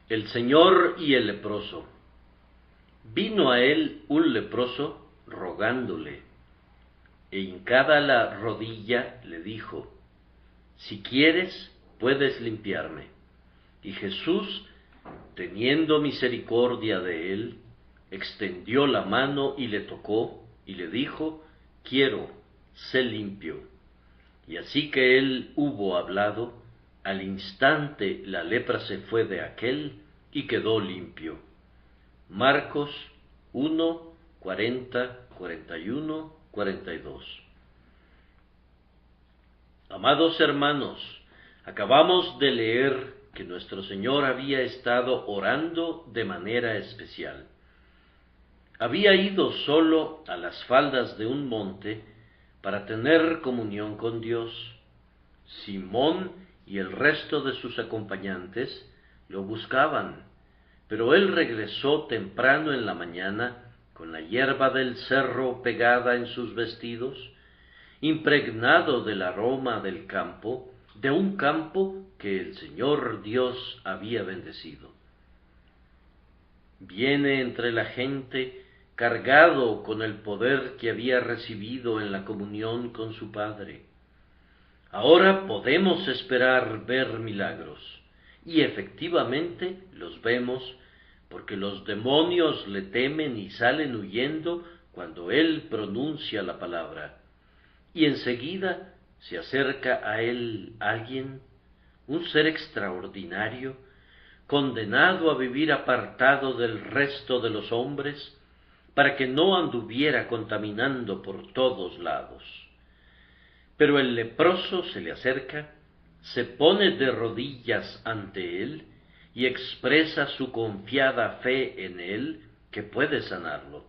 El Señor y el leproso. Vino a él un leproso rogándole, e hincada la rodilla le dijo: Si quieres, puedes limpiarme. Y Jesús, teniendo misericordia de él, extendió la mano y le tocó, y le dijo: Quiero, sé limpio. Y así que él hubo hablado, al instante la lepra se fue de aquél y quedó limpio. Marcos 1, 40, 41, 42. Amados hermanos, acabamos de leer que nuestro Señor había estado orando de manera especial. Había ido solo a las faldas de un monte para tener comunión con Dios. Simón y el resto de sus acompañantes lo buscaban, pero él regresó temprano en la mañana con la hierba del cerro pegada en sus vestidos, impregnado del aroma del campo, de un campo que el Señor Dios había bendecido. Viene entre la gente cargado con el poder que había recibido en la comunión con su Padre. Ahora podemos esperar ver milagros, y efectivamente los vemos, porque los demonios le temen y salen huyendo cuando él pronuncia la palabra. Y enseguida se acerca a él alguien, un ser extraordinario, condenado a vivir apartado del resto de los hombres, para que no anduviera contaminando por todos lados. Pero el leproso se le acerca, se pone de rodillas ante él y expresa su confiada fe en él, que puede sanarlo.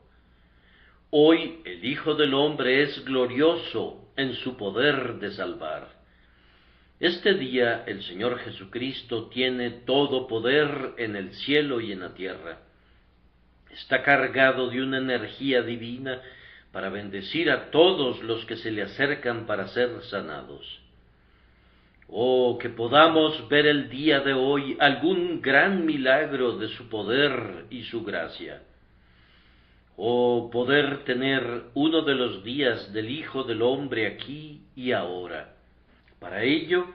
Hoy el Hijo del Hombre es glorioso en su poder de salvar. Este día el Señor Jesucristo tiene todo poder en el cielo y en la tierra. Está cargado de una energía divina para bendecir a todos los que se le acercan para ser sanados. Oh, que podamos ver el día de hoy algún gran milagro de su poder y su gracia. Oh, poder tener uno de los días del Hijo del Hombre aquí y ahora. Para ello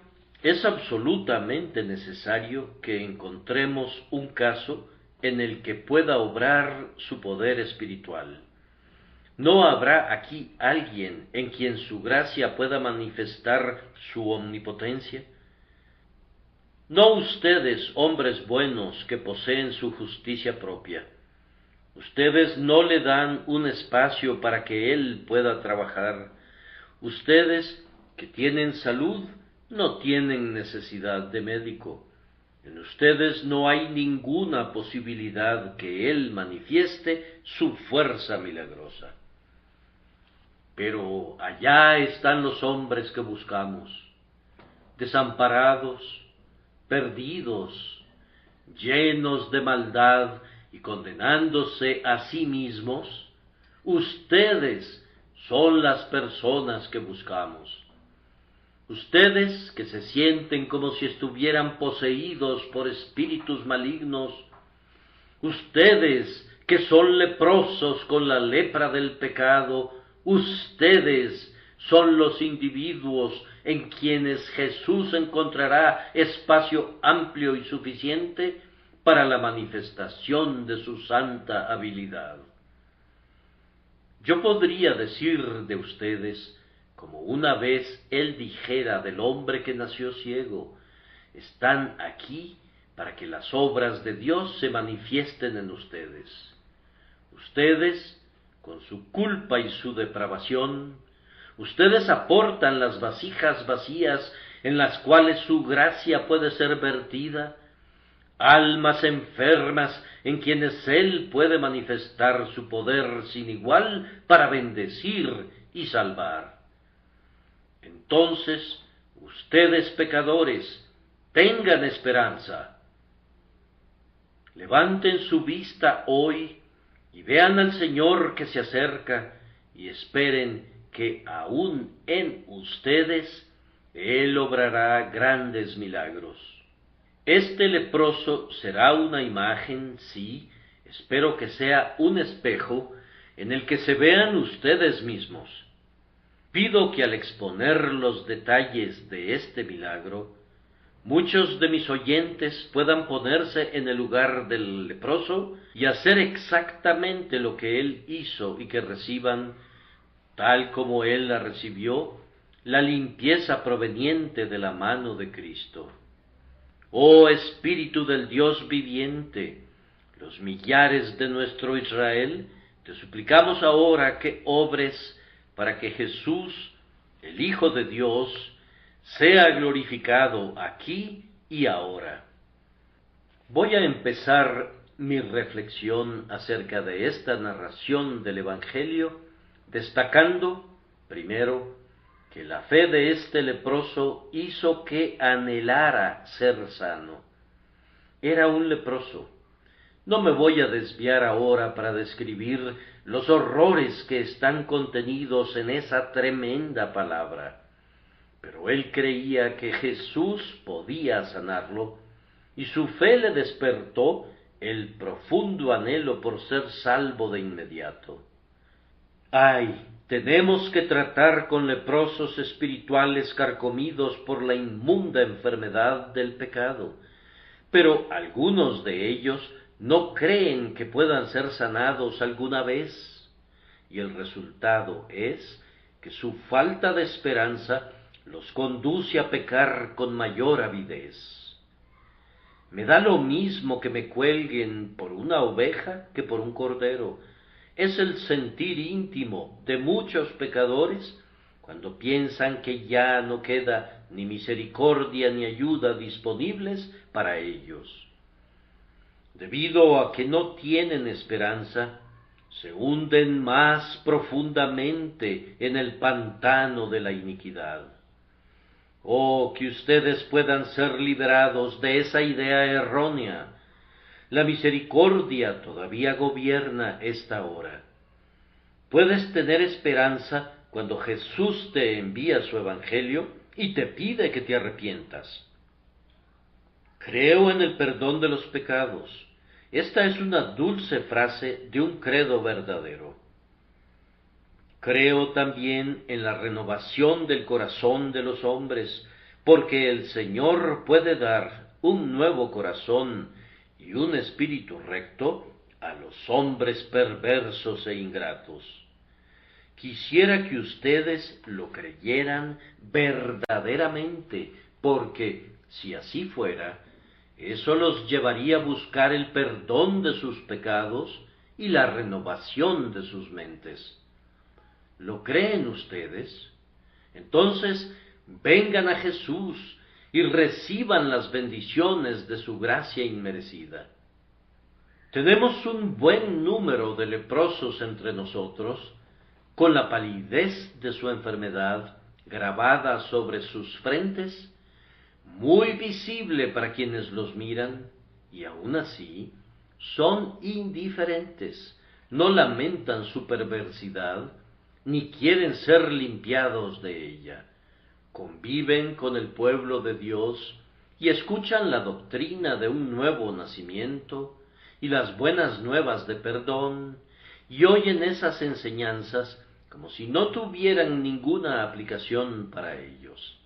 es absolutamente necesario que encontremos un caso en el que pueda obrar su poder espiritual. ¿No habrá aquí alguien en quien su gracia pueda manifestar su omnipotencia? No ustedes, hombres buenos que poseen su justicia propia. Ustedes no le dan un espacio para que él pueda trabajar. Ustedes que tienen salud no tienen necesidad de médico. En ustedes no hay ninguna posibilidad que él manifieste su fuerza milagrosa. Pero allá están los hombres que buscamos, desamparados, perdidos, llenos de maldad y condenándose a sí mismos. Ustedes son las personas que buscamos. Ustedes que se sienten como si estuvieran poseídos por espíritus malignos. Ustedes que son leprosos con la lepra del pecado. Ustedes son los individuos en quienes Jesús encontrará espacio amplio y suficiente para la manifestación de su santa habilidad. Yo podría decir de ustedes, como una vez él dijera del hombre que nació ciego: están aquí para que las obras de Dios se manifiesten en ustedes. Ustedes, con su culpa y su depravación, ustedes aportan las vasijas vacías en las cuales su gracia puede ser vertida, almas enfermas en quienes él puede manifestar su poder sin igual para bendecir y salvar. Entonces, ustedes pecadores, tengan esperanza. Levanten su vista hoy y vean al Señor que se acerca, y esperen que aún en ustedes Él obrará grandes milagros. Este leproso será una imagen, sí, espero que sea un espejo en el que se vean ustedes mismos. Pido que al exponer los detalles de este milagro, muchos de mis oyentes puedan ponerse en el lugar del leproso y hacer exactamente lo que él hizo y que reciban, tal como él la recibió, la limpieza proveniente de la mano de Cristo. Oh Espíritu del Dios viviente, los millares de nuestro Israel, te suplicamos ahora que obres para que Jesús, el Hijo de Dios, sea glorificado aquí y ahora. Voy a empezar mi reflexión acerca de esta narración del Evangelio, destacando, primero, que la fe de este leproso hizo que anhelara ser sano. Era un leproso. No me voy a desviar ahora para describir los horrores que están contenidos en esa tremenda palabra, pero él creía que Jesús podía sanarlo, y su fe le despertó el profundo anhelo por ser salvo de inmediato. ¡Ay! Tenemos que tratar con leprosos espirituales carcomidos por la inmunda enfermedad del pecado, pero algunos de ellos no creen que puedan ser sanados alguna vez, y el resultado es que su falta de esperanza los conduce a pecar con mayor avidez. Me da lo mismo que me cuelguen por una oveja que por un cordero. Es el sentir íntimo de muchos pecadores cuando piensan que ya no queda ni misericordia ni ayuda disponibles para ellos. Debido a que no tienen esperanza, se hunden más profundamente en el pantano de la iniquidad. Oh, que ustedes puedan ser liberados de esa idea errónea. La misericordia todavía gobierna esta hora. Puedes tener esperanza cuando Jesús te envía su evangelio y te pide que te arrepientas. Creo en el perdón de los pecados. Esta es una dulce frase de un credo verdadero. Creo también en la renovación del corazón de los hombres, porque el Señor puede dar un nuevo corazón y un espíritu recto a los hombres perversos e ingratos. Quisiera que ustedes lo creyeran verdaderamente, porque si así fuera, eso los llevaría a buscar el perdón de sus pecados y la renovación de sus mentes. ¿Lo creen ustedes? Entonces, vengan a Jesús y reciban las bendiciones de su gracia inmerecida. Tenemos un buen número de leprosos entre nosotros, con la palidez de su enfermedad grabada sobre sus frentes, muy visible para quienes los miran, y aun así son indiferentes, no lamentan su perversidad, ni quieren ser limpiados de ella. Conviven con el pueblo de Dios y escuchan la doctrina de un nuevo nacimiento y las buenas nuevas de perdón, y oyen esas enseñanzas como si no tuvieran ninguna aplicación para ellos.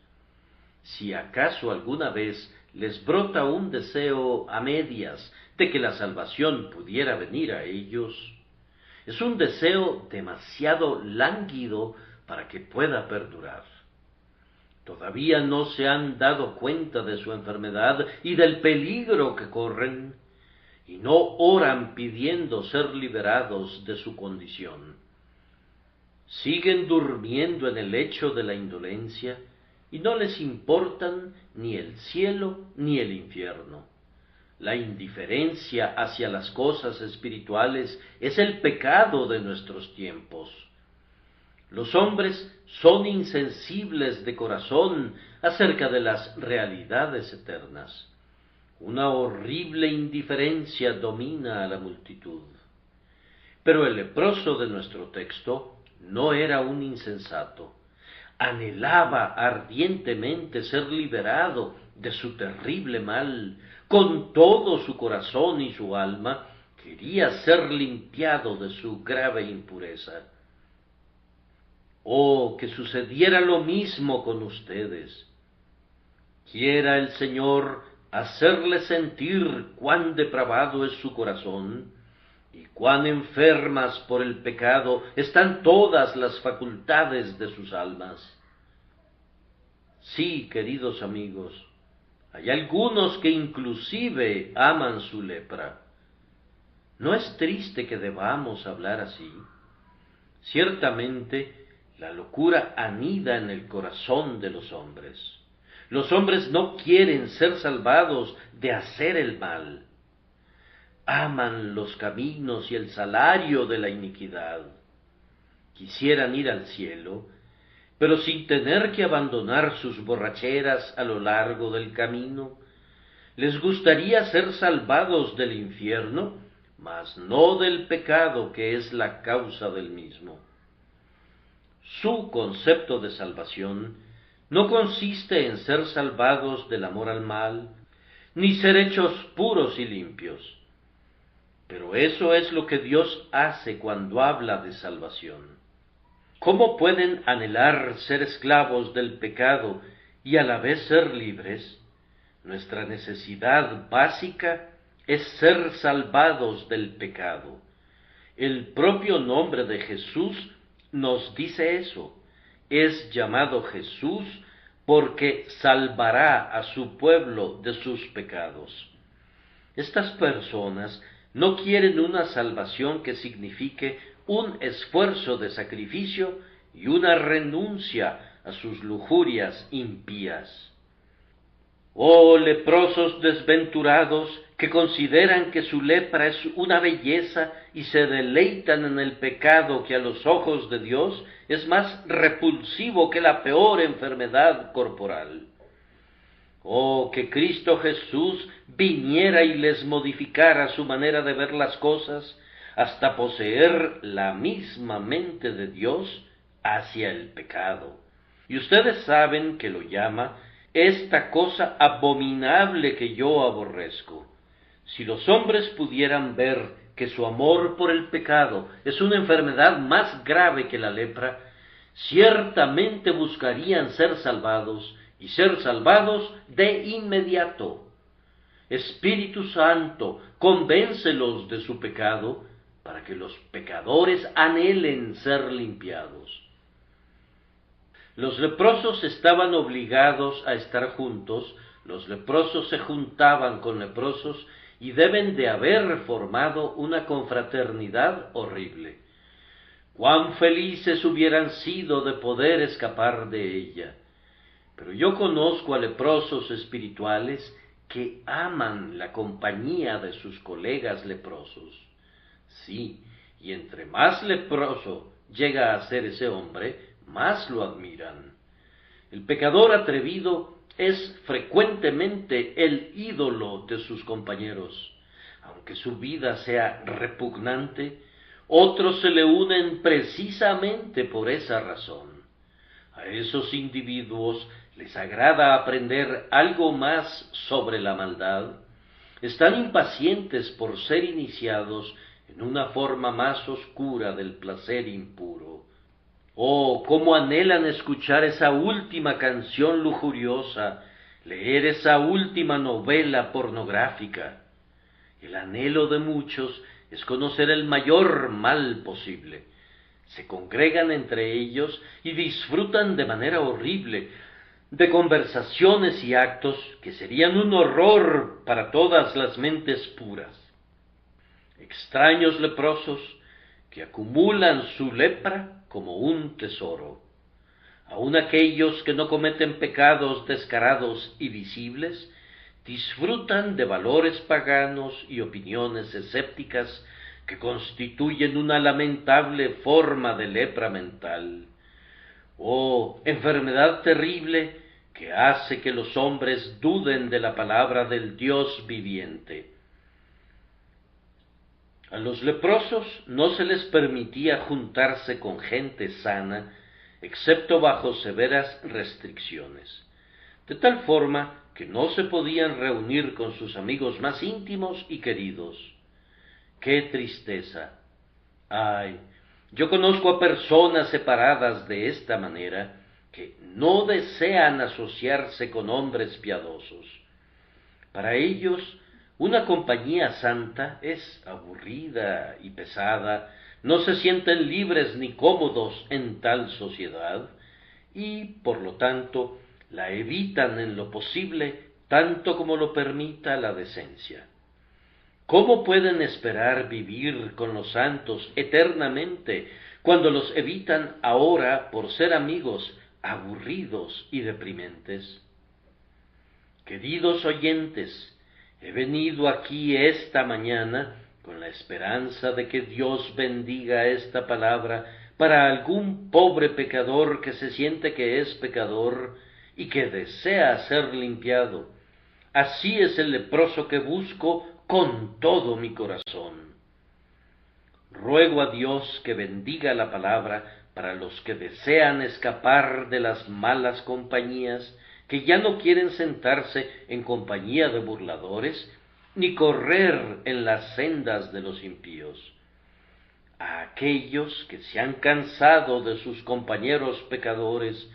Si acaso alguna vez les brota un deseo a medias de que la salvación pudiera venir a ellos, es un deseo demasiado lánguido para que pueda perdurar. Todavía no se han dado cuenta de su enfermedad y del peligro que corren, y no oran pidiendo ser liberados de su condición. Siguen durmiendo en el lecho de la indolencia y no les importan ni el cielo ni el infierno. La indiferencia hacia las cosas espirituales es el pecado de nuestros tiempos. Los hombres son insensibles de corazón acerca de las realidades eternas. Una horrible indiferencia domina a la multitud. Pero el leproso de nuestro texto no era un insensato. Anhelaba ardientemente ser liberado de su terrible mal, con todo su corazón y su alma, quería ser limpiado de su grave impureza. Oh, que sucediera lo mismo con ustedes. Quiera el Señor hacerles sentir cuán depravado es su corazón y cuán enfermas por el pecado están todas las facultades de sus almas. Sí, queridos amigos, hay algunos que inclusive aman su lepra. ¿No es triste que debamos hablar así? Ciertamente, la locura anida en el corazón de los hombres. Los hombres no quieren ser salvados de hacer el mal. Aman los caminos y el salario de la iniquidad. Quisieran ir al cielo, pero sin tener que abandonar sus borracheras a lo largo del camino. Les gustaría ser salvados del infierno, mas no del pecado que es la causa del mismo. Su concepto de salvación no consiste en ser salvados del amor al mal, ni ser hechos puros y limpios. Pero eso es lo que Dios hace cuando habla de salvación. ¿Cómo pueden anhelar ser esclavos del pecado y a la vez ser libres? Nuestra necesidad básica es ser salvados del pecado. El propio nombre de Jesús nos dice eso. Es llamado Jesús porque salvará a su pueblo de sus pecados. Estas personas no quieren una salvación que signifique un esfuerzo de sacrificio y una renuncia a sus lujurias impías. Oh leprosos desventurados que consideran que su lepra es una belleza y se deleitan en el pecado que a los ojos de Dios es más repulsivo que la peor enfermedad corporal. Oh, que Cristo Jesús viniera y les modificara su manera de ver las cosas hasta poseer la misma mente de Dios hacia el pecado. Y ustedes saben que lo llama esta cosa abominable que yo aborrezco. Si los hombres pudieran ver que su amor por el pecado es una enfermedad más grave que la lepra, ciertamente buscarían ser salvados y ser salvados de inmediato. Espíritu Santo, convéncelos de su pecado para que los pecadores anhelen ser limpiados. Los leprosos estaban obligados a estar juntos, los leprosos se juntaban con leprosos y deben de haber formado una confraternidad horrible. Cuán felices hubieran sido de poder escapar de ella. Pero yo conozco a leprosos espirituales que aman la compañía de sus colegas leprosos. Sí, y entre más leproso llega a ser ese hombre, más lo admiran. El pecador atrevido es frecuentemente el ídolo de sus compañeros. Aunque su vida sea repugnante, otros se le unen precisamente por esa razón. A esos individuos les agrada aprender algo más sobre la maldad. Están impacientes por ser iniciados en una forma más oscura del placer impuro. Oh, cómo anhelan escuchar esa última canción lujuriosa, leer esa última novela pornográfica. El anhelo de muchos es conocer el mayor mal posible. Se congregan entre ellos y disfrutan de manera horrible de conversaciones y actos que serían un horror para todas las mentes puras. Extraños leprosos que acumulan su lepra como un tesoro. Aun aquellos que no cometen pecados descarados y visibles, disfrutan de valores paganos y opiniones escépticas que constituyen una lamentable forma de lepra mental. Oh, enfermedad terrible que hace que los hombres duden de la palabra del Dios viviente. A los leprosos no se les permitía juntarse con gente sana, excepto bajo severas restricciones, de tal forma que no se podían reunir con sus amigos más íntimos y queridos. ¡Qué tristeza! ¡Ay! Yo conozco a personas separadas de esta manera que no desean asociarse con hombres piadosos. Para ellos, una compañía santa es aburrida y pesada, no se sienten libres ni cómodos en tal sociedad, y, por lo tanto, la evitan en lo posible, tanto como lo permita la decencia. ¿Cómo pueden esperar vivir con los santos eternamente cuando los evitan ahora por ser amigos aburridos y deprimentes? Queridos oyentes, he venido aquí esta mañana con la esperanza de que Dios bendiga esta palabra para algún pobre pecador que se siente que es pecador y que desea ser limpiado. Así es el leproso que busco con todo mi corazón. Ruego a Dios que bendiga la palabra para los que desean escapar de las malas compañías, que ya no quieren sentarse en compañía de burladores, ni correr en las sendas de los impíos. A aquellos que se han cansado de sus compañeros pecadores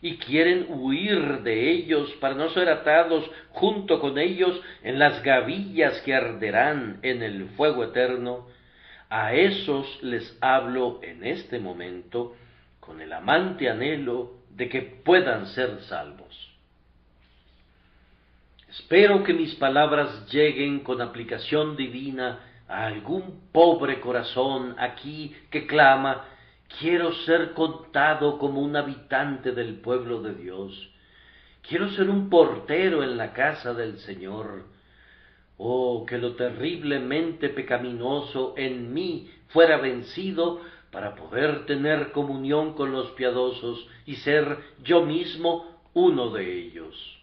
y quieren huir de ellos para no ser atados junto con ellos en las gavillas que arderán en el fuego eterno, a esos les hablo en este momento con el amante anhelo de que puedan ser salvos. Espero que mis palabras lleguen con aplicación divina a algún pobre corazón aquí que clama: quiero ser contado como un habitante del pueblo de Dios. Quiero ser un portero en la casa del Señor. Oh, que lo terriblemente pecaminoso en mí fuera vencido para poder tener comunión con los piadosos y ser yo mismo uno de ellos.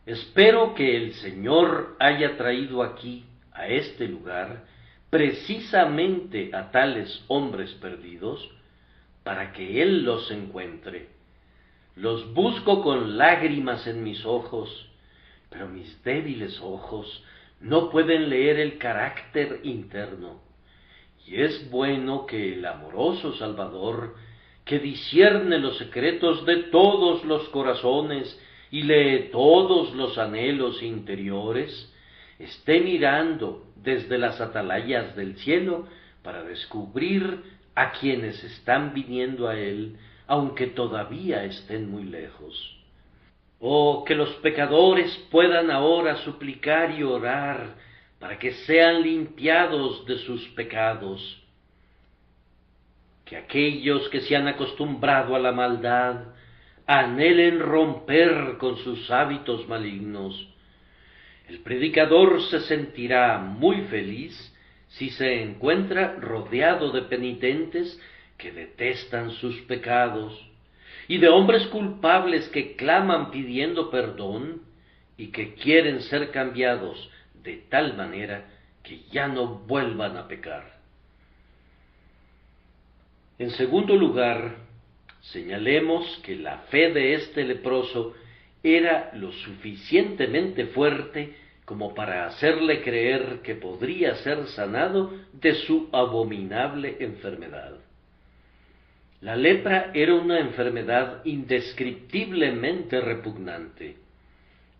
Espero que el Señor haya traído aquí, a este lugar, precisamente a tales hombres perdidos, para que Él los encuentre. Los busco con lágrimas en mis ojos, pero mis débiles ojos no pueden leer el carácter interno. Y es bueno que el amoroso Salvador, que discierne los secretos de todos los corazones y lee todos los anhelos interiores, esté mirando desde las atalayas del cielo para descubrir a quienes están viniendo a Él, aunque todavía estén muy lejos. Oh, que los pecadores puedan ahora suplicar y orar para que sean limpiados de sus pecados. Que aquellos que se han acostumbrado a la maldad anhelen romper con sus hábitos malignos. El predicador se sentirá muy feliz si se encuentra rodeado de penitentes que detestan sus pecados y de hombres culpables que claman pidiendo perdón y que quieren ser cambiados de tal manera que ya no vuelvan a pecar. En segundo lugar, señalemos que la fe de este leproso era lo suficientemente fuerte como para hacerle creer que podría ser sanado de su abominable enfermedad. La lepra era una enfermedad indescriptiblemente repugnante.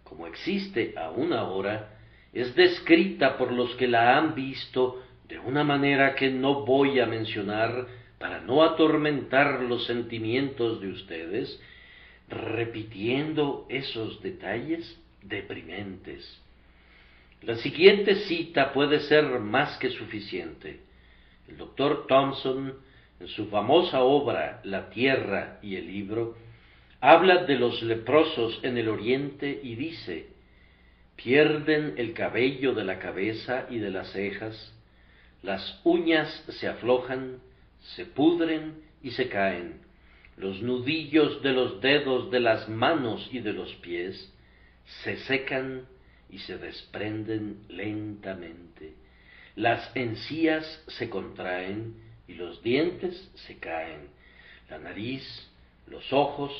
Como existe aún ahora, es descrita por los que la han visto de una manera que no voy a mencionar para no atormentar los sentimientos de ustedes, repitiendo esos detalles deprimentes. La siguiente cita puede ser más que suficiente. El doctor Thompson, en su famosa obra La Tierra y el Libro, habla de los leprosos en el Oriente y dice: pierden el cabello de la cabeza y de las cejas, las uñas se aflojan, se pudren y se caen, los nudillos de los dedos de las manos y de los pies se secan y se desprenden lentamente, las encías se contraen y los dientes se caen, la nariz, los ojos,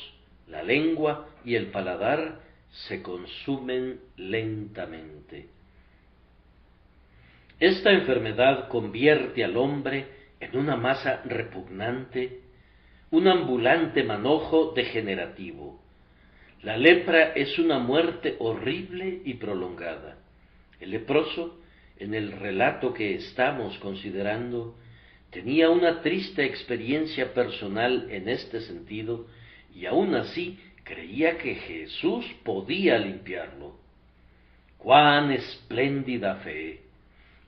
la lengua y el paladar se consumen lentamente. Esta enfermedad convierte al hombre en una masa repugnante, un ambulante manojo degenerativo. La lepra es una muerte horrible y prolongada. El leproso, en el relato que estamos considerando, tenía una triste experiencia personal en este sentido, y aún así creía que Jesús podía limpiarlo. ¡Cuán espléndida fe!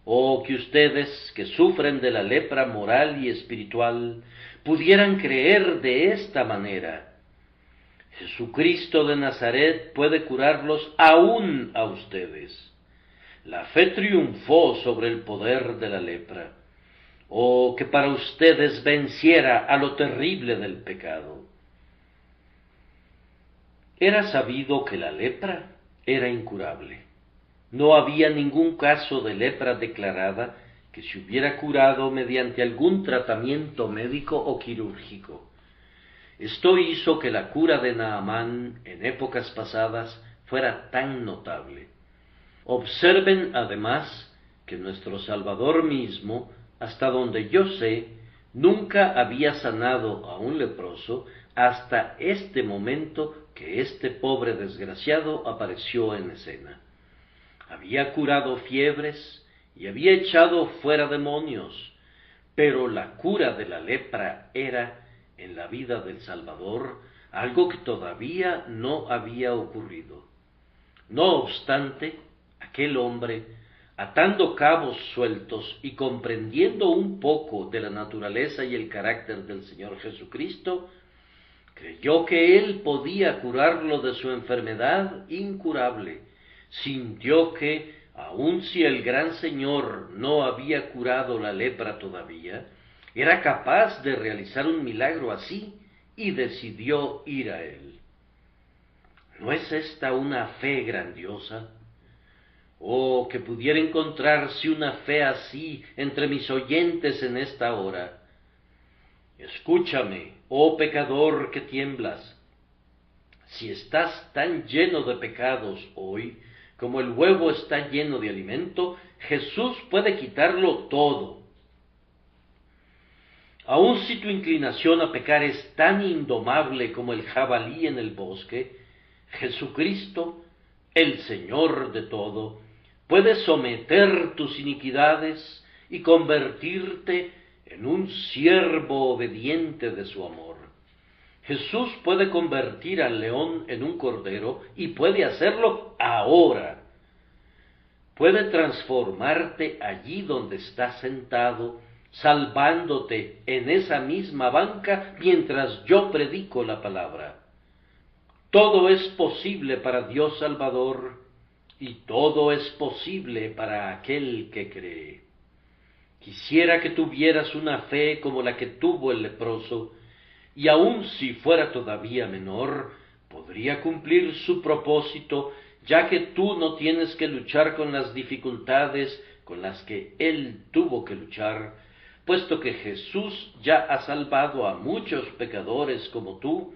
Oh, que ustedes, que sufren de la lepra moral y espiritual, pudieran creer de esta manera. Jesucristo de Nazaret puede curarlos aún a ustedes. La fe triunfó sobre el poder de la lepra. Oh, que para ustedes venciera a lo terrible del pecado. Era sabido que la lepra era incurable. No había ningún caso de lepra declarada que se hubiera curado mediante algún tratamiento médico o quirúrgico. Esto hizo que la cura de Naamán en épocas pasadas fuera tan notable. Observen además que nuestro Salvador mismo, hasta donde yo sé, nunca había sanado a un leproso hasta este momento que este pobre desgraciado apareció en escena. Había curado fiebres y había echado fuera demonios, pero la cura de la lepra era, en la vida del Salvador, algo que todavía no había ocurrido. No obstante, aquel hombre, atando cabos sueltos y comprendiendo un poco de la naturaleza y el carácter del Señor Jesucristo, creyó que Él podía curarlo de su enfermedad incurable. Sintió que, aun si el gran Señor no había curado la lepra todavía, era capaz de realizar un milagro así, y decidió ir a Él. ¿No es esta una fe grandiosa? Oh, que pudiera encontrarse una fe así entre mis oyentes en esta hora. Escúchame, oh pecador que tiemblas. Si estás tan lleno de pecados hoy, como el huevo está lleno de alimento, Jesús puede quitarlo todo. Aun si tu inclinación a pecar es tan indomable como el jabalí en el bosque, Jesucristo, el Señor de todo, puede someter tus iniquidades y convertirte en un siervo obediente de su amor. Jesús puede convertir al león en un cordero y puede hacerlo ahora. Puede transformarte allí donde estás sentado, salvándote en esa misma banca mientras yo predico la palabra. Todo es posible para Dios Salvador y todo es posible para aquel que cree. Quisiera que tuvieras una fe como la que tuvo el leproso, y aun si fuera todavía menor, podría cumplir su propósito, ya que tú no tienes que luchar con las dificultades con las que él tuvo que luchar, puesto que Jesús ya ha salvado a muchos pecadores como tú,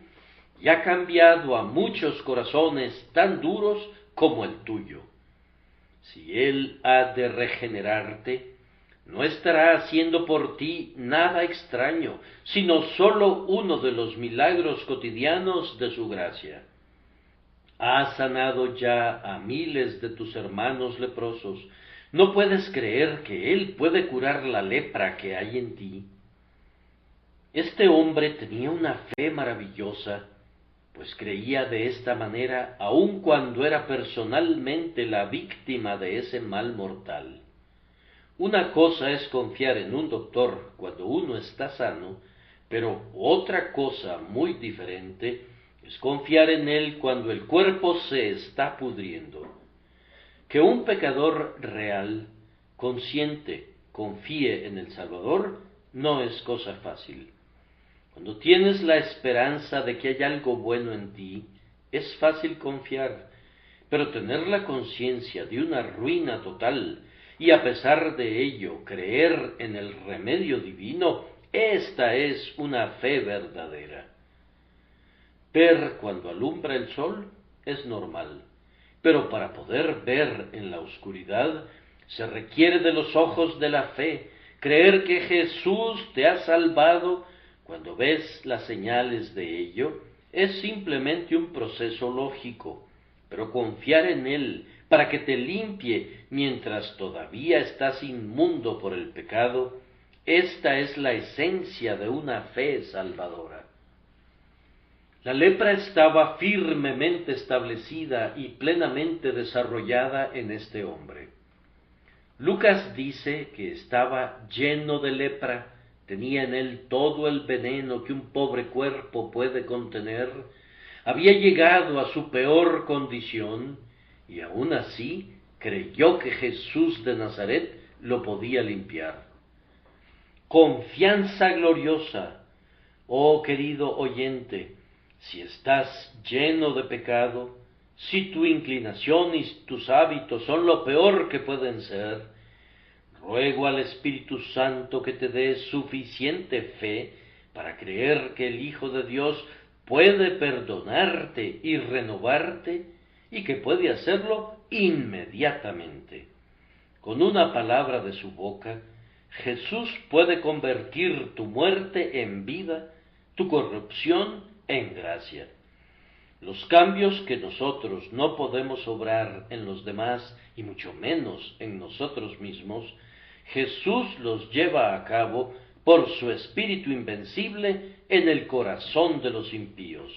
y ha cambiado a muchos corazones tan duros como el tuyo. Si Él ha de regenerarte, no estará haciendo por ti nada extraño, sino sólo uno de los milagros cotidianos de su gracia. Ha sanado ya a miles de tus hermanos leprosos. ¿No puedes creer que Él puede curar la lepra que hay en ti? Este hombre tenía una fe maravillosa, pues creía de esta manera aun cuando era personalmente la víctima de ese mal mortal. Una cosa es confiar en un doctor cuando uno está sano, pero otra cosa muy diferente es confiar en él cuando el cuerpo se está pudriendo. Que un pecador real, consciente, confíe en el Salvador no es cosa fácil. Cuando tienes la esperanza de que hay algo bueno en ti, es fácil confiar, pero tener la conciencia de una ruina total y a pesar de ello creer en el remedio divino, esta es una fe verdadera. Ver cuando alumbra el sol es normal, pero para poder ver en la oscuridad se requiere de los ojos de la fe, creer que Jesús te ha salvado. Cuando ves las señales de ello, es simplemente un proceso lógico, pero confiar en Él para que te limpie mientras todavía estás inmundo por el pecado, esta es la esencia de una fe salvadora. La lepra estaba firmemente establecida y plenamente desarrollada en este hombre. Lucas dice que estaba lleno de lepra, tenía en él todo el veneno que un pobre cuerpo puede contener, había llegado a su peor condición y aún así creyó que Jesús de Nazaret lo podía limpiar. Confianza gloriosa, oh querido oyente, si estás lleno de pecado, si tu inclinación y tus hábitos son lo peor que pueden ser, ruego al Espíritu Santo que te dé suficiente fe para creer que el Hijo de Dios puede perdonarte y renovarte y que puede hacerlo inmediatamente. Con una palabra de su boca, Jesús puede convertir tu muerte en vida, tu corrupción en gracia. Los cambios que nosotros no podemos obrar en los demás y mucho menos en nosotros mismos, Jesús los lleva a cabo por su Espíritu invencible en el corazón de los impíos.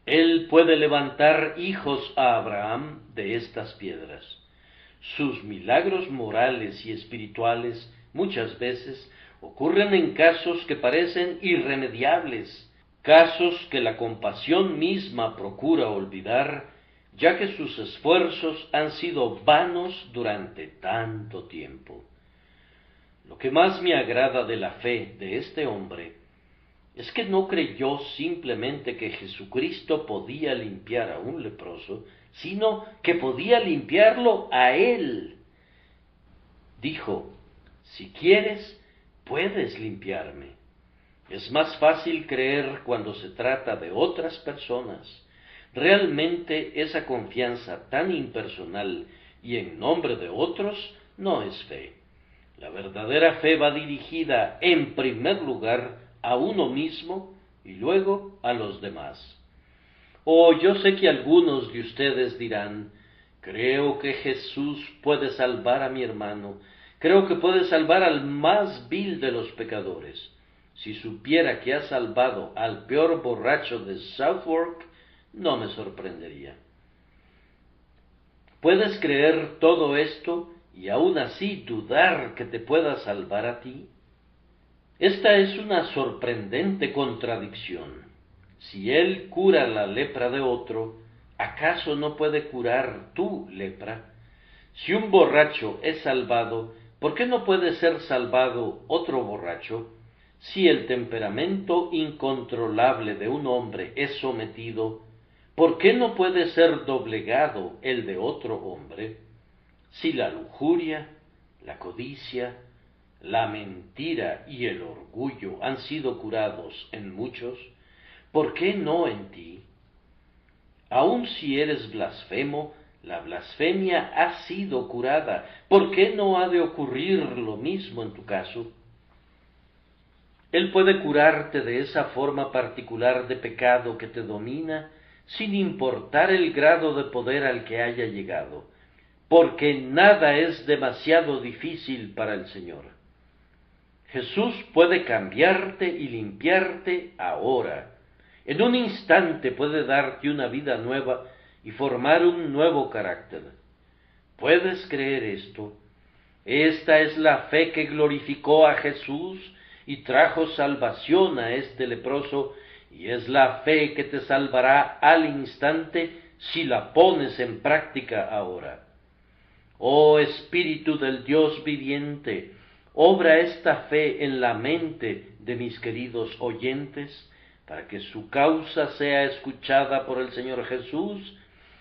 Él puede levantar hijos a Abraham de estas piedras. Sus milagros morales y espirituales muchas veces ocurren en casos que parecen irremediables, casos que la compasión misma procura olvidar, ya que sus esfuerzos han sido vanos durante tanto tiempo. Lo que más me agrada de la fe de este hombre es que no creyó simplemente que Jesucristo podía limpiar a un leproso, sino que podía limpiarlo a él. Dijo, si quieres, puedes limpiarme. Es más fácil creer cuando se trata de otras personas. Realmente esa confianza tan impersonal y en nombre de otros no es fe. La verdadera fe va dirigida en primer lugar a uno mismo y luego a los demás. Yo sé que algunos de ustedes dirán, creo que Jesús puede salvar a mi hermano, creo que puede salvar al más vil de los pecadores. Si supiera que ha salvado al peor borracho de Southwark, no me sorprendería. ¿Puedes creer todo esto y aún así dudar que te pueda salvar a ti? Esta es una sorprendente contradicción. Si Él cura la lepra de otro, ¿acaso no puede curar tu lepra? Si un borracho es salvado, ¿por qué no puede ser salvado otro borracho? Si el temperamento incontrolable de un hombre es sometido, ¿por qué no puede ser doblegado el de otro hombre? Si la lujuria, la codicia, la mentira y el orgullo han sido curados en muchos, ¿por qué no en ti? Aun si eres blasfemo, la blasfemia ha sido curada. ¿Por qué no ha de ocurrir lo mismo en tu caso? Él puede curarte de esa forma particular de pecado que te domina, sin importar el grado de poder al que haya llegado, porque nada es demasiado difícil para el Señor. Jesús puede cambiarte y limpiarte ahora. En un instante puede darte una vida nueva y formar un nuevo carácter. ¿Puedes creer esto? Esta es la fe que glorificó a Jesús y trajo salvación a este leproso, y es la fe que te salvará al instante si la pones en práctica ahora. Oh Espíritu del Dios viviente, obra esta fe en la mente de mis queridos oyentes, para que su causa sea escuchada por el Señor Jesús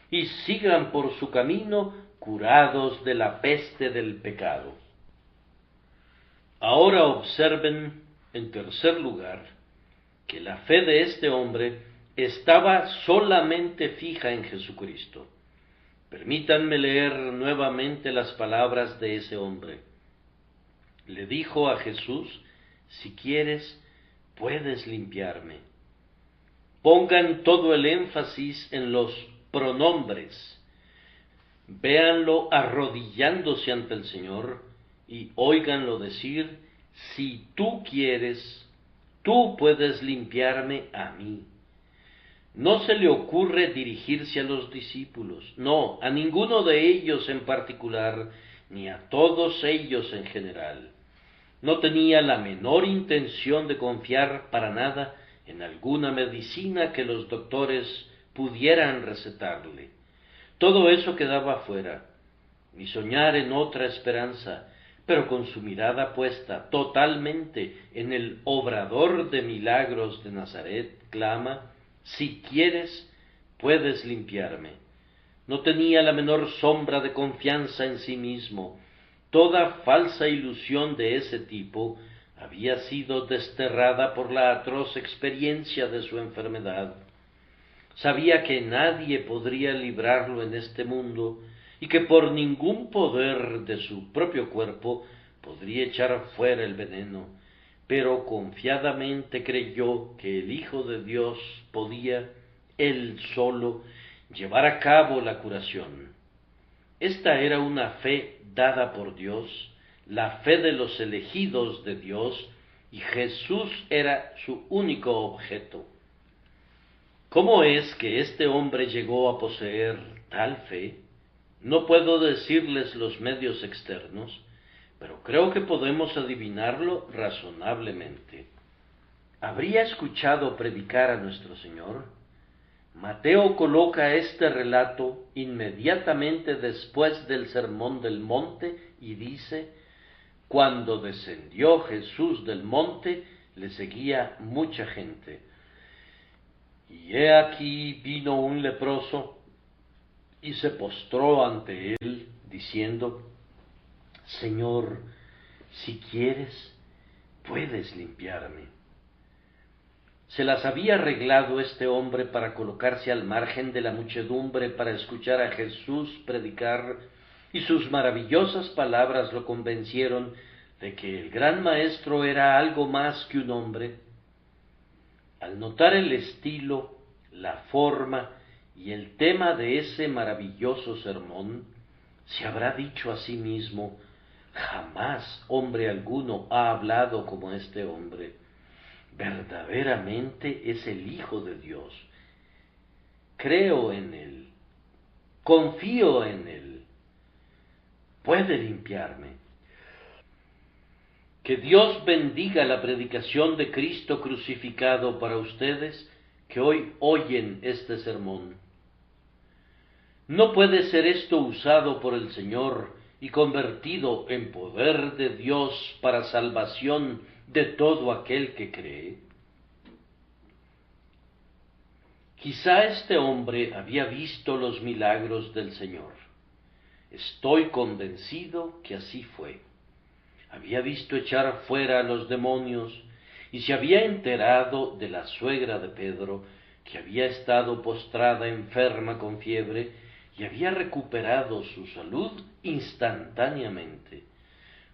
y sigan por su camino curados de la peste del pecado. Ahora observen, en tercer lugar, que la fe de este hombre estaba solamente fija en Jesucristo. Permítanme leer nuevamente las palabras de ese hombre. Le dijo a Jesús: si quieres, puedes limpiarme. Pongan todo el énfasis en los pronombres. Véanlo arrodillándose ante el Señor y óiganlo decir: si tú quieres, tú puedes limpiarme a mí. No se le ocurre dirigirse a los discípulos, no, a ninguno de ellos en particular, ni a todos ellos en general. No tenía la menor intención de confiar para nada en alguna medicina que los doctores pudieran recetarle. Todo eso quedaba fuera, ni soñar en otra esperanza, pero con su mirada puesta totalmente en el obrador de milagros de Nazaret, clama: si quieres, puedes limpiarme. No tenía la menor sombra de confianza en sí mismo. Toda falsa ilusión de ese tipo había sido desterrada por la atroz experiencia de su enfermedad. Sabía que nadie podría librarlo en este mundo y que por ningún poder de su propio cuerpo podría echar fuera el veneno, pero confiadamente creyó que el Hijo de Dios podía, él solo, llevar a cabo la curación. Esta era una fe dada por Dios, la fe de los elegidos de Dios, y Jesús era su único objeto. ¿Cómo es que este hombre llegó a poseer tal fe? No puedo decirles los medios externos, pero creo que podemos adivinarlo razonablemente. ¿Habría escuchado predicar a nuestro Señor? Mateo coloca este relato inmediatamente después del Sermón del Monte y dice: cuando descendió Jesús del monte, le seguía mucha gente. Y he aquí vino un leproso y se postró ante él, diciendo: Señor, si quieres, puedes limpiarme. Se las había arreglado este hombre para colocarse al margen de la muchedumbre para escuchar a Jesús predicar, y sus maravillosas palabras lo convencieron de que el gran maestro era algo más que un hombre. Al notar el estilo, la forma y el tema de ese maravilloso sermón, se habrá dicho a sí mismo: jamás hombre alguno ha hablado como este hombre. Verdaderamente es el Hijo de Dios. Creo en Él, confío en Él, puede limpiarme. Que Dios bendiga la predicación de Cristo crucificado para ustedes que hoy oyen este sermón. ¿No puede ser esto usado por el Señor y convertido en poder de Dios para salvación de todo aquel que cree? Quizá este hombre había visto los milagros del Señor. Estoy convencido que así fue. Había visto echar fuera a los demonios y se había enterado de la suegra de Pedro, que había estado postrada enferma con fiebre y había recuperado su salud instantáneamente.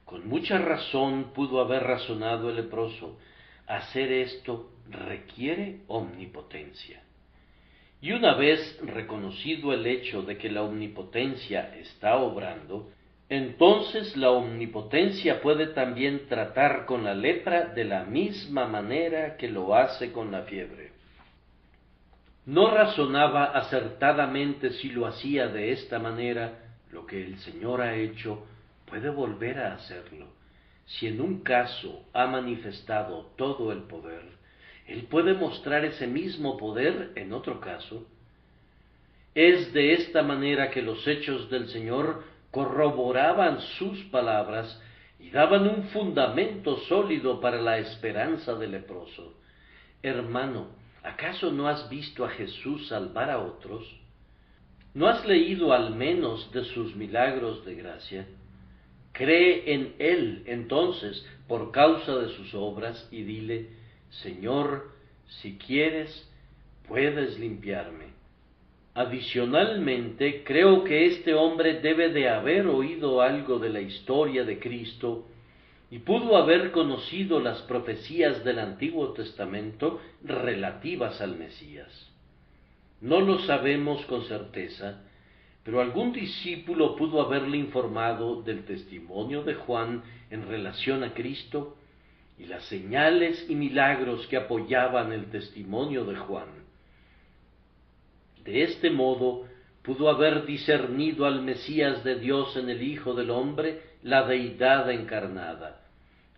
Con mucha razón pudo haber razonado el leproso: hacer esto requiere omnipotencia. Y una vez reconocido el hecho de que la omnipotencia está obrando, entonces la omnipotencia puede también tratar con la lepra de la misma manera que lo hace con la fiebre. No razonaba acertadamente si lo hacía de esta manera. Lo que el Señor ha hecho puede volver a hacerlo. Si en un caso ha manifestado todo el poder, Él puede mostrar ese mismo poder en otro caso. Es de esta manera que los hechos del Señor corroboraban sus palabras y daban un fundamento sólido para la esperanza del leproso. Hermano, ¿acaso no has visto a Jesús salvar a otros? ¿No has leído al menos de sus milagros de gracia? Cree en Él, entonces, por causa de sus obras, y dile: Señor, si quieres, puedes limpiarme. Adicionalmente, creo que este hombre debe de haber oído algo de la historia de Cristo y pudo haber conocido las profecías del Antiguo Testamento relativas al Mesías. No lo sabemos con certeza, pero algún discípulo pudo haberle informado del testimonio de Juan en relación a Cristo y las señales y milagros que apoyaban el testimonio de Juan. De este modo pudo haber discernido al Mesías de Dios en el Hijo del Hombre, la deidad encarnada.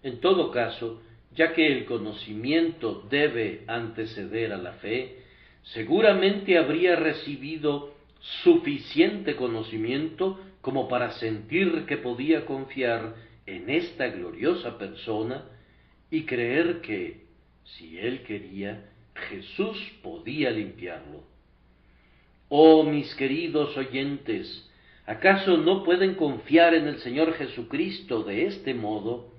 En todo caso, ya que el conocimiento debe anteceder a la fe, seguramente habría recibido suficiente conocimiento como para sentir que podía confiar en esta gloriosa persona y creer que, si él quería, Jesús podía limpiarlo. Oh, mis queridos oyentes, ¿acaso no pueden confiar en el Señor Jesucristo de este modo?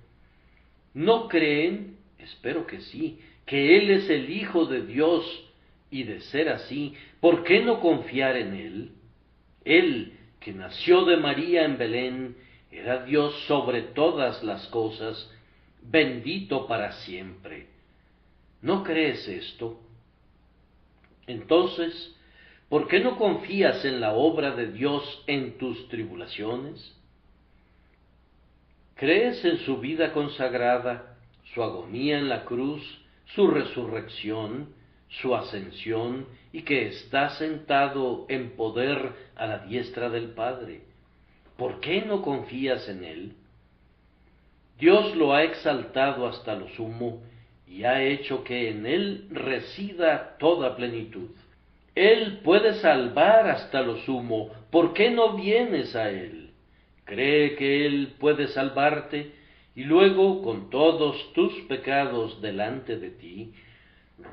¿No creen, espero que sí, que Él es el Hijo de Dios? Y de ser así, ¿por qué no confiar en Él? Él, que nació de María en Belén, era Dios sobre todas las cosas, bendito para siempre. ¿No crees esto? Entonces, ¿por qué no confías en la obra de Dios en tus tribulaciones? ¿Crees en su vida consagrada, su agonía en la cruz, su resurrección, su ascensión y que está sentado en poder a la diestra del Padre? ¿Por qué no confías en Él? Dios lo ha exaltado hasta lo sumo y ha hecho que en Él resida toda plenitud. Él puede salvar hasta lo sumo. ¿Por qué no vienes a Él? Cree que Él puede salvarte y luego, con todos tus pecados delante de ti,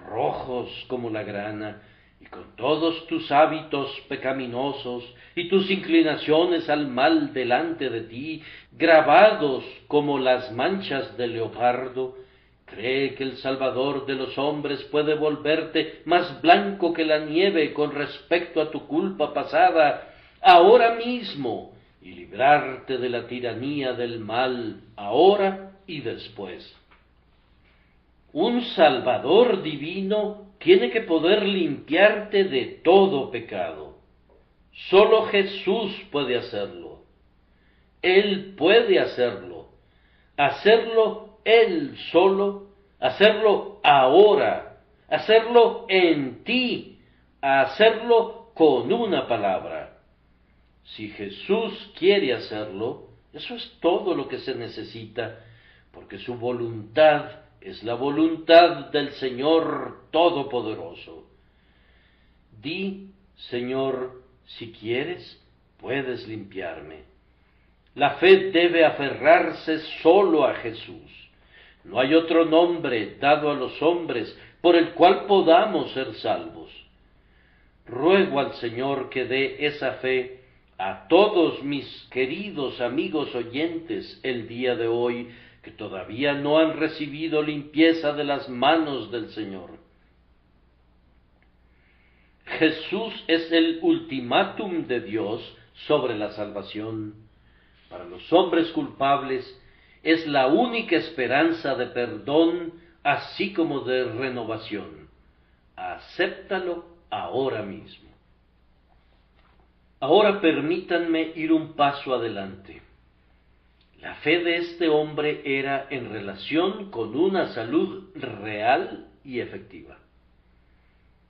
rojos como la grana, y con todos tus hábitos pecaminosos y tus inclinaciones al mal delante de ti, grabados como las manchas de leopardo, cree que el Salvador de los hombres puede volverte más blanco que la nieve con respecto a tu culpa pasada, ahora mismo, y librarte de la tiranía del mal, ahora y después. Un Salvador divino tiene que poder limpiarte de todo pecado. Solo Jesús puede hacerlo. Él puede hacerlo. Hacerlo Él solo, hacerlo ahora, hacerlo en ti, hacerlo con una palabra. Si Jesús quiere hacerlo, eso es todo lo que se necesita, porque su voluntad es la voluntad del Señor Todopoderoso. Di, Señor, si quieres, puedes limpiarme. La fe debe aferrarse solo a Jesús. No hay otro nombre dado a los hombres por el cual podamos ser salvos. Ruego al Señor que dé esa fe a todos mis queridos amigos oyentes el día de hoy, que todavía no han recibido limpieza de las manos del Señor. Jesús es el ultimátum de Dios sobre la salvación. Para los hombres culpables es la única esperanza de perdón, así como de renovación. Acéptalo ahora mismo. Ahora permítanme ir un paso adelante. La fe de este hombre era en relación con una salud real y efectiva.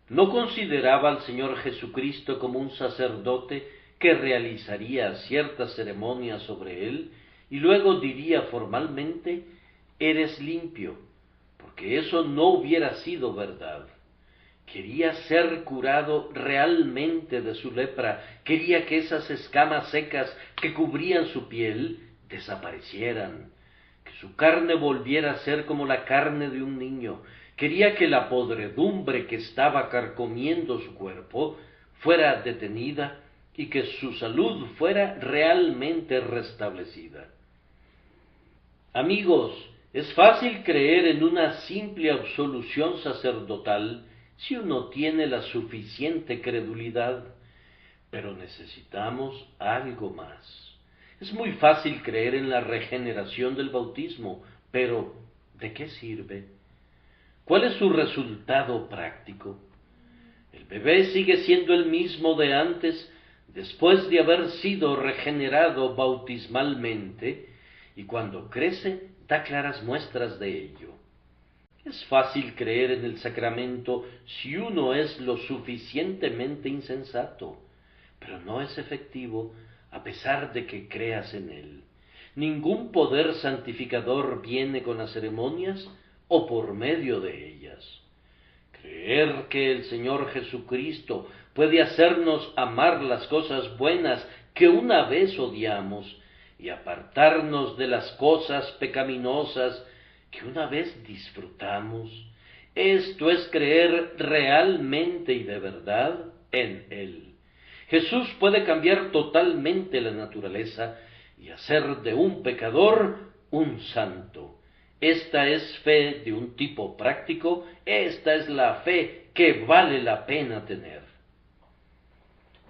No consideraba al Señor Jesucristo como un sacerdote que realizaría ciertas ceremonias sobre él y luego diría formalmente, eres limpio, porque eso no hubiera sido verdad. Quería ser curado realmente de su lepra, quería que esas escamas secas que cubrían su piel desaparecieran, que su carne volviera a ser como la carne de un niño, quería que la podredumbre que estaba carcomiendo su cuerpo fuera detenida y que su salud fuera realmente restablecida. Amigos, es fácil creer en una simple absolución sacerdotal si uno tiene la suficiente credulidad, pero necesitamos algo más. Es muy fácil creer en la regeneración del bautismo, pero ¿de qué sirve? ¿Cuál es su resultado práctico? El bebé sigue siendo el mismo de antes, después de haber sido regenerado bautismalmente, y cuando crece da claras muestras de ello. Es fácil creer en el sacramento si uno es lo suficientemente insensato, pero no es efectivo a pesar de que creas en él. Ningún poder santificador viene con las ceremonias o por medio de ellas. Creer que el Señor Jesucristo puede hacernos amar las cosas buenas que una vez odiamos y apartarnos de las cosas pecaminosas que una vez disfrutamos, esto es creer realmente y de verdad en Él. Jesús puede cambiar totalmente la naturaleza y hacer de un pecador un santo. Esta es fe de un tipo práctico, esta es la fe que vale la pena tener.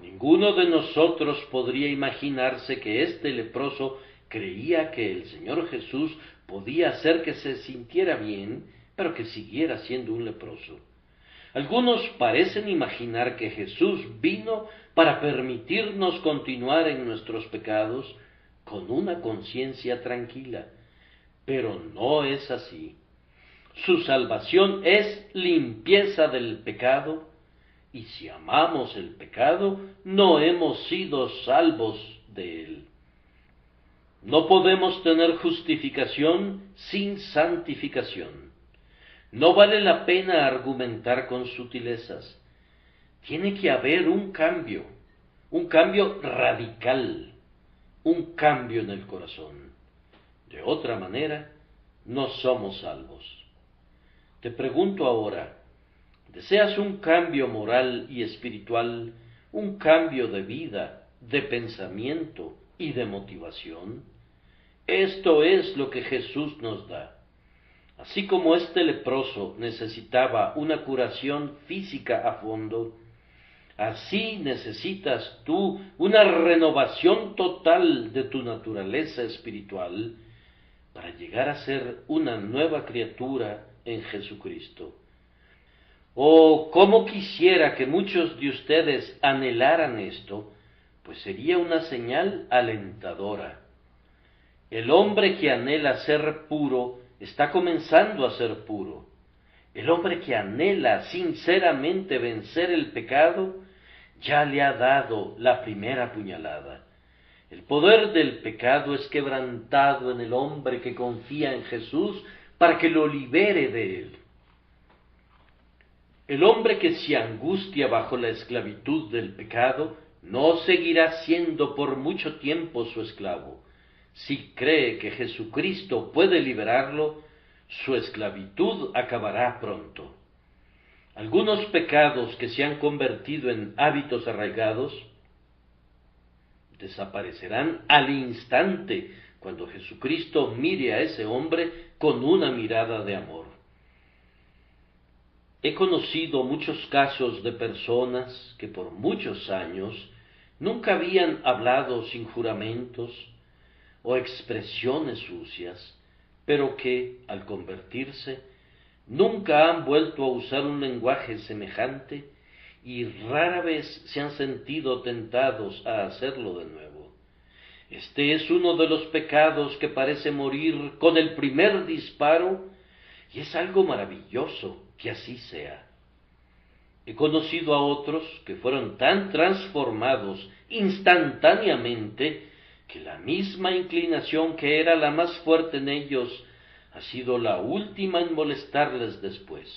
Ninguno de nosotros podría imaginarse que este leproso creía que el Señor Jesús podía hacer que se sintiera bien, pero que siguiera siendo un leproso. Algunos parecen imaginar que Jesús vino para permitirnos continuar en nuestros pecados con una conciencia tranquila, pero no es así. Su salvación es limpieza del pecado, y si amamos el pecado, no hemos sido salvos de él. No podemos tener justificación sin santificación. No vale la pena argumentar con sutilezas. Tiene que haber un cambio radical, un cambio en el corazón. De otra manera, no somos salvos. Te pregunto ahora, ¿deseas un cambio moral y espiritual, un cambio de vida, de pensamiento y de motivación? Esto es lo que Jesús nos da. Así como este leproso necesitaba una curación física a fondo, así necesitas tú una renovación total de tu naturaleza espiritual para llegar a ser una nueva criatura en Jesucristo. Oh, cómo quisiera que muchos de ustedes anhelaran esto, pues sería una señal alentadora. El hombre que anhela ser puro está comenzando a ser puro. El hombre que anhela sinceramente vencer el pecado ya le ha dado la primera puñalada. El poder del pecado es quebrantado en el hombre que confía en Jesús para que lo libere de él. El hombre que se angustia bajo la esclavitud del pecado no seguirá siendo por mucho tiempo su esclavo. Si cree que Jesucristo puede liberarlo, su esclavitud acabará pronto. Algunos pecados que se han convertido en hábitos arraigados desaparecerán al instante cuando Jesucristo mire a ese hombre con una mirada de amor. He conocido muchos casos de personas que por muchos años nunca habían hablado sin juramentos o expresiones sucias, pero que, al convertirse, nunca han vuelto a usar un lenguaje semejante y rara vez se han sentido tentados a hacerlo de nuevo. Este es uno de los pecados que parece morir con el primer disparo, y es algo maravilloso que así sea. He conocido a otros que fueron tan transformados instantáneamente que la misma inclinación que era la más fuerte en ellos ha sido la última en molestarles después.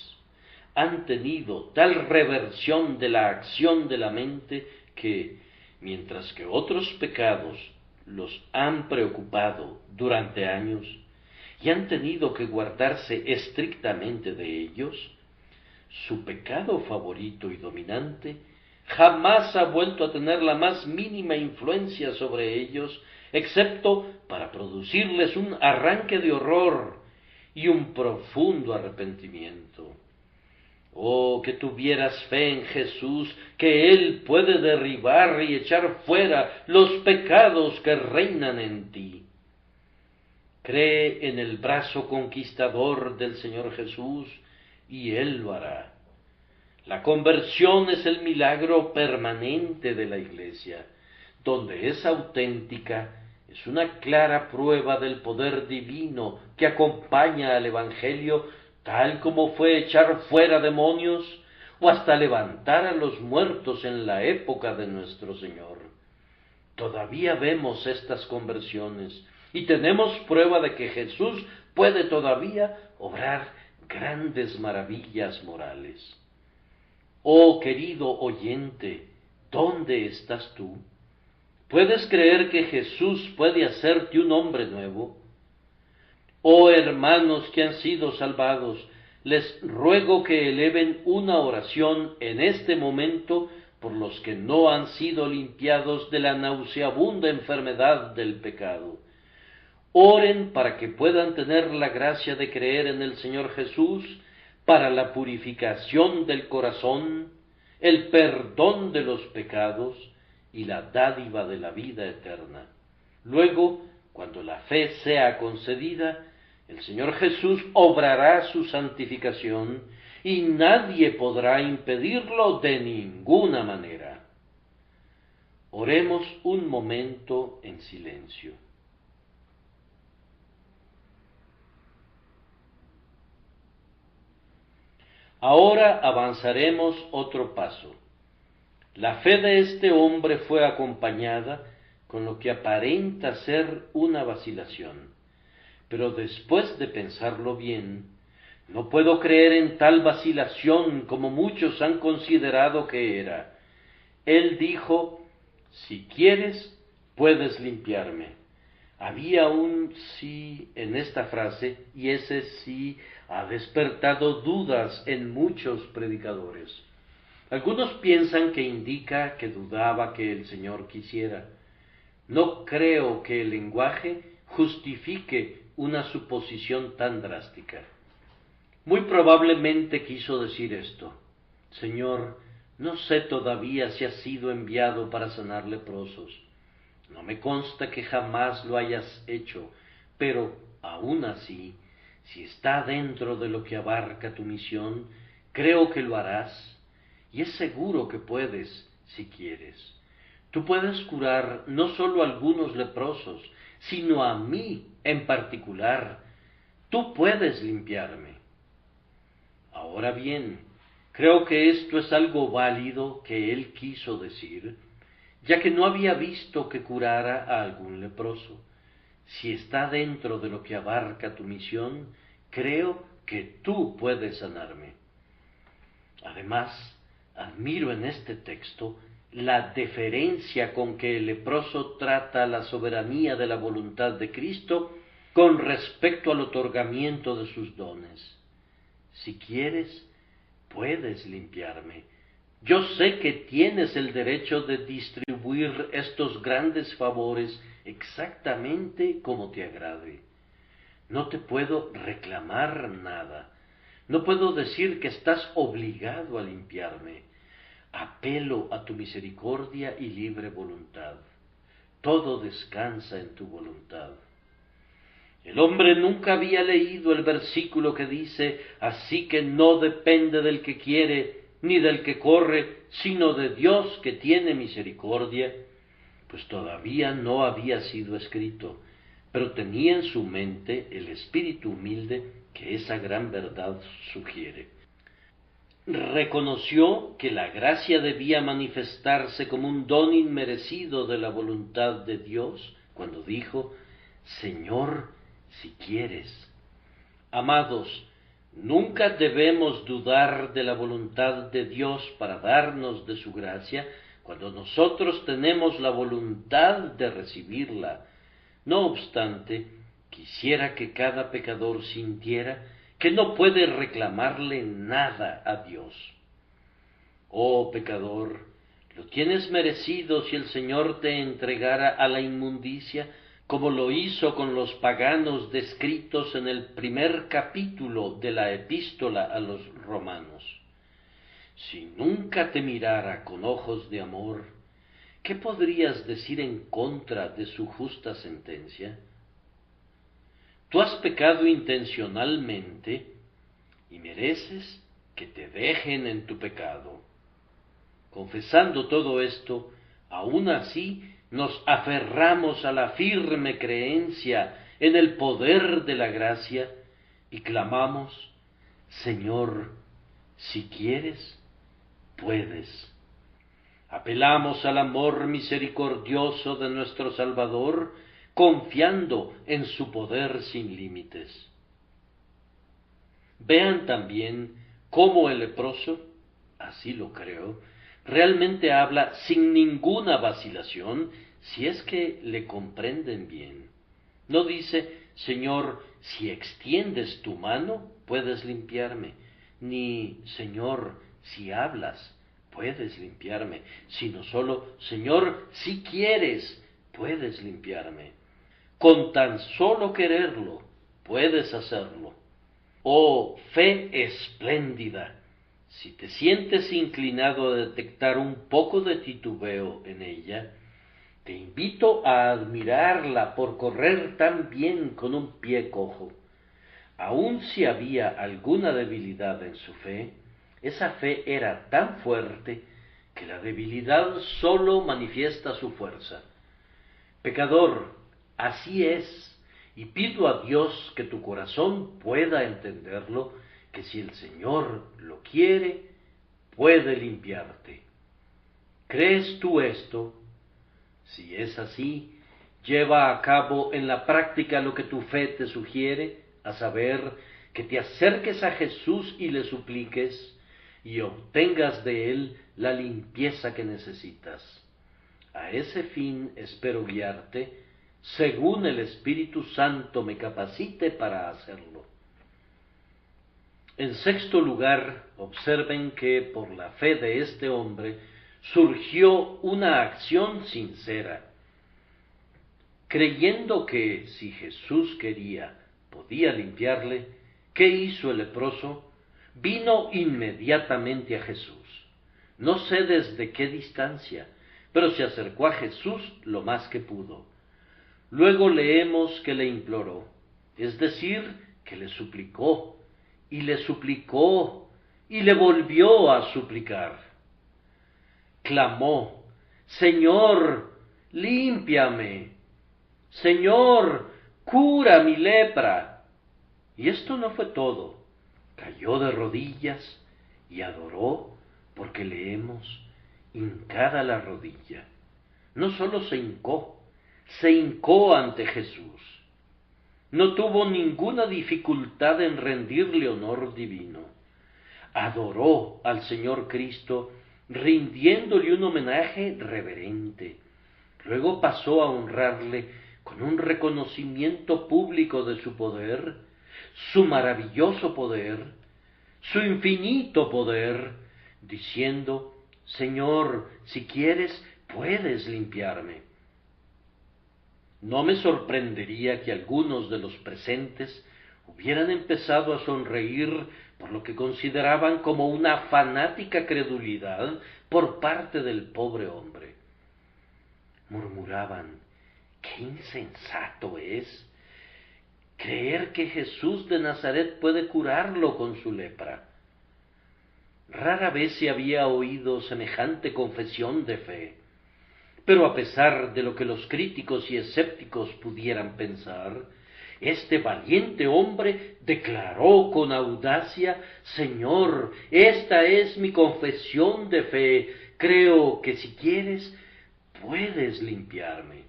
Han tenido tal reversión de la acción de la mente que, mientras que otros pecados los han preocupado durante años y han tenido que guardarse estrictamente de ellos, su pecado favorito y dominante jamás ha vuelto a tener la más mínima influencia sobre ellos, excepto para producirles un arranque de horror y un profundo arrepentimiento. Oh, que tuvieras fe en Jesús, que Él puede derribar y echar fuera los pecados que reinan en ti. Cree en el brazo conquistador del Señor Jesús y Él lo hará. La conversión es el milagro permanente de la Iglesia. Donde es auténtica, es una clara prueba del poder divino que acompaña al Evangelio, tal como fue echar fuera demonios o hasta levantar a los muertos en la época de nuestro Señor. Todavía vemos estas conversiones y tenemos prueba de que Jesús puede todavía obrar grandes maravillas morales. Oh querido oyente, ¿dónde estás tú? ¿Puedes creer que Jesús puede hacerte un hombre nuevo? Oh hermanos que han sido salvados, les ruego que eleven una oración en este momento por los que no han sido limpiados de la nauseabunda enfermedad del pecado. Oren para que puedan tener la gracia de creer en el Señor Jesús para la purificación del corazón, el perdón de los pecados y la dádiva de la vida eterna. Luego, cuando la fe sea concedida, el Señor Jesús obrará su santificación y nadie podrá impedirlo de ninguna manera. Oremos un momento en silencio. Ahora avanzaremos otro paso. La fe de este hombre fue acompañada con lo que aparenta ser una vacilación. Pero después de pensarlo bien, no puedo creer en tal vacilación como muchos han considerado que era. Él dijo, si quieres, puedes limpiarme. Había un sí en esta frase y ese sí ha despertado dudas en muchos predicadores. Algunos piensan que indica que dudaba que el Señor quisiera. No creo que el lenguaje justifique una suposición tan drástica. Muy probablemente quiso decir esto: Señor, no sé todavía si has sido enviado para sanar leprosos. No me consta que jamás lo hayas hecho, pero aún así, si está dentro de lo que abarca tu misión, creo que lo harás, y es seguro que puedes, si quieres. Tú puedes curar no solo a algunos leprosos, sino a mí en particular. Tú puedes limpiarme. Ahora bien, creo que esto es algo válido que él quiso decir, ya que no había visto que curara a algún leproso. Si está dentro de lo que abarca tu misión, creo que tú puedes sanarme. Además, admiro en este texto la deferencia con que el leproso trata la soberanía de la voluntad de Cristo con respecto al otorgamiento de sus dones. Si quieres, puedes limpiarme. Yo sé que tienes el derecho de distribuir estos grandes favores exactamente como te agrade. No te puedo reclamar nada. No puedo decir que estás obligado a limpiarme. Apelo a tu misericordia y libre voluntad. Todo descansa en tu voluntad. El hombre nunca había leído el versículo que dice, así que no depende del que quiere, ni del que corre, sino de Dios que tiene misericordia, pues todavía no había sido escrito, pero tenía en su mente el espíritu humilde que esa gran verdad sugiere. Reconoció que la gracia debía manifestarse como un don inmerecido de la voluntad de Dios, cuando dijo, Señor, si quieres. Amados, nunca debemos dudar de la voluntad de Dios para darnos de su gracia, cuando nosotros tenemos la voluntad de recibirla. No obstante, quisiera que cada pecador sintiera que no puede reclamarle nada a Dios. Oh pecador, lo tienes merecido si el Señor te entregara a la inmundicia, como lo hizo con los paganos descritos en el primer capítulo de la epístola a los romanos. Si nunca te mirara con ojos de amor, ¿qué podrías decir en contra de su justa sentencia? Tú has pecado intencionalmente y mereces que te dejen en tu pecado. Confesando todo esto, aún así nos aferramos a la firme creencia en el poder de la gracia y clamamos: Señor, si quieres, puedes. Apelamos al amor misericordioso de nuestro Salvador, confiando en su poder sin límites. Vean también cómo el leproso, así lo creo, realmente habla sin ninguna vacilación, si es que le comprenden bien. No dice: Señor, si extiendes tu mano, puedes limpiarme, ni Señor, si hablas, puedes limpiarme, sino solo: Señor, si quieres, puedes limpiarme. Con tan solo quererlo, puedes hacerlo. Oh, fe espléndida. Si te sientes inclinado a detectar un poco de titubeo en ella, te invito a admirarla por correr tan bien con un pie cojo. Aun si había alguna debilidad en su fe, esa fe era tan fuerte que la debilidad sólo manifiesta su fuerza. Pecador, así es, y pido a Dios que tu corazón pueda entenderlo, que si el Señor lo quiere, puede limpiarte. ¿Crees tú esto? Si es así, lleva a cabo en la práctica lo que tu fe te sugiere, a saber, que te acerques a Jesús y le supliques, y obtengas de él la limpieza que necesitas. A ese fin espero guiarte, según el Espíritu Santo me capacite para hacerlo. En sexto lugar, observen que por la fe de este hombre surgió una acción sincera. Creyendo que si Jesús quería, podía limpiarle, ¿qué hizo el leproso? Vino inmediatamente a Jesús. No sé desde qué distancia, pero se acercó a Jesús lo más que pudo. Luego leemos que le imploró, es decir, que le suplicó, y le suplicó, y le volvió a suplicar. Clamó: Señor, límpiame. Señor, cura mi lepra. Y esto no fue todo. Cayó de rodillas y adoró, porque leemos: hincada la rodilla. No sólo se hincó ante Jesús. No tuvo ninguna dificultad en rendirle honor divino. Adoró al Señor Cristo, rindiéndole un homenaje reverente. Luego pasó a honrarle con un reconocimiento público de su poder, su maravilloso poder, su infinito poder, diciendo: Señor, si quieres, puedes limpiarme. No me sorprendería que algunos de los presentes hubieran empezado a sonreír por lo que consideraban como una fanática credulidad por parte del pobre hombre. Murmuraban: ¡qué insensato es creer que Jesús de Nazaret puede curarlo con su lepra! Rara vez se había oído semejante confesión de fe. Pero a pesar de lo que los críticos y escépticos pudieran pensar, este valiente hombre declaró con audacia: Señor, esta es mi confesión de fe, creo que si quieres, puedes limpiarme.